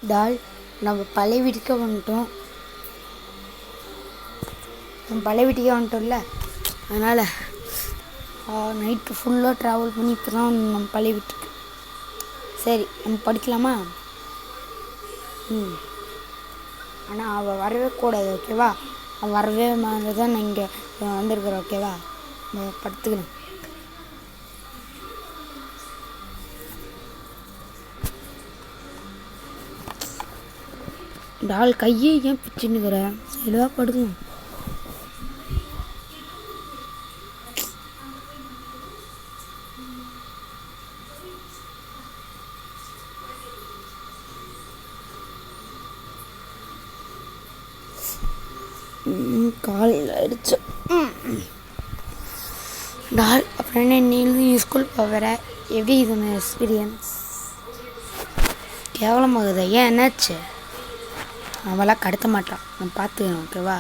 டால் நம்ம பழைய வீட்டுக்கே வந்துட்டோம். நம்ம பழைய வீட்டுக்கே வந்துட்டோம்ல, அதனால் நைட்டு ஃபுல்லாக ட்ராவல் பண்ணி இப்போ தான் நம்ம பழைய வீட்டுக்கு. சரி, நம்ம படிக்கலாமா? ஆனால் அவள் வரவே கூடாது, ஓகேவா? அவள் வரவே மாதிரி தான் நான் இங்கே வந்திருக்கிறேன், ஓகேவா? படுத்துக்கணும். டால் கையை ஏன் பிச்சுன்னுக்கிற? செலவாக படுக்கணும். காலையில் அடிச்சு டால். அப்புறம் என்ன, நீ ஸ்கூல் போகிற? எப்படி இதுன்னு எக்ஸ்பீரியன்ஸ்? கேவலமாகுதா? ஏன், என்னாச்சு? அவளாம் கடத்த மாட்டான், நான் பார்த்துக்கணும், ஓகேவா?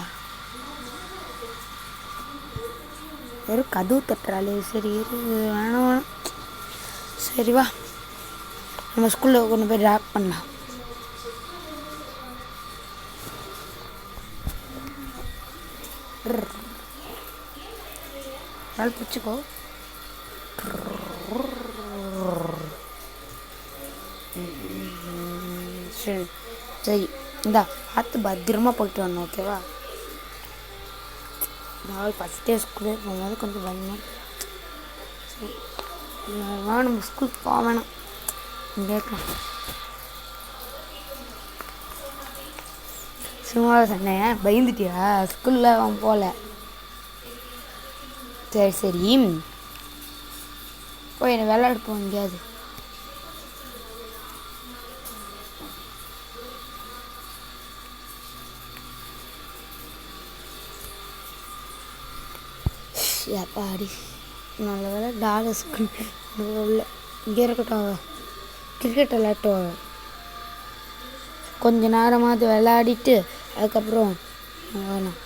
வெறும் கதவு தட்டுறாளே. சரி வேணாம். சரி வா, நம்ம ஸ்கூலில் கொண்டு போய் ட்ராப் பண்ணலாம். நாள் பிடிச்சிக்கோ. சரி சரி, இந்தா பார்த்து பத்திரமா போயிட்டு வரணும், ஓகேவா? நாள் ஃபஸ்ட் டே ஸ்கூலு போகும்போது கொஞ்சம் பயமாக. சரி வா, நம்ம ஸ்கூலுக்கு போக வேணாம், இங்கே இருக்கலாம். சும்மா சொன்னேன், பயந்துட்டியா? ஸ்கூலில் அவன் போகல. சரி சரி, போய் என்ன விளையாடுப்போம் எங்கேயாவது. அப்பாடி, நல்ல வேலை டால் ஸ்கூல் உள்ள இங்கே இருக்கட்டும். கிரிக்கெட் விளையாட்டு கொஞ்ச நேரமாவது விளையாடிட்டு அதுக்கப்புறம் வேணாம்.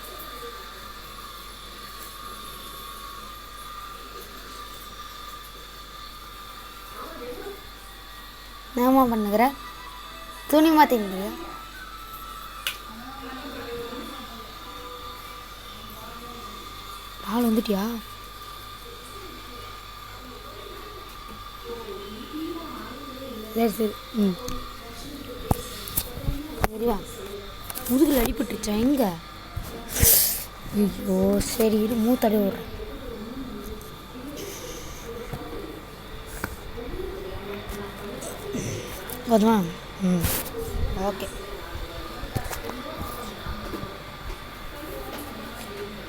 என்னம்மா பண்ணுகிற? துணி மாற்றிக்கிறியா? ஆள் வந்துட்டியா? சரி சரி, சரிவா. முதுகில் அடிபட்டுருச்சா? எங்க? ஐயோ சரி, இரு மூத்தடி விடுறேன். போதுமா? ஓகே.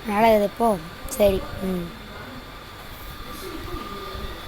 நல்லா இது இப்போ. சரி.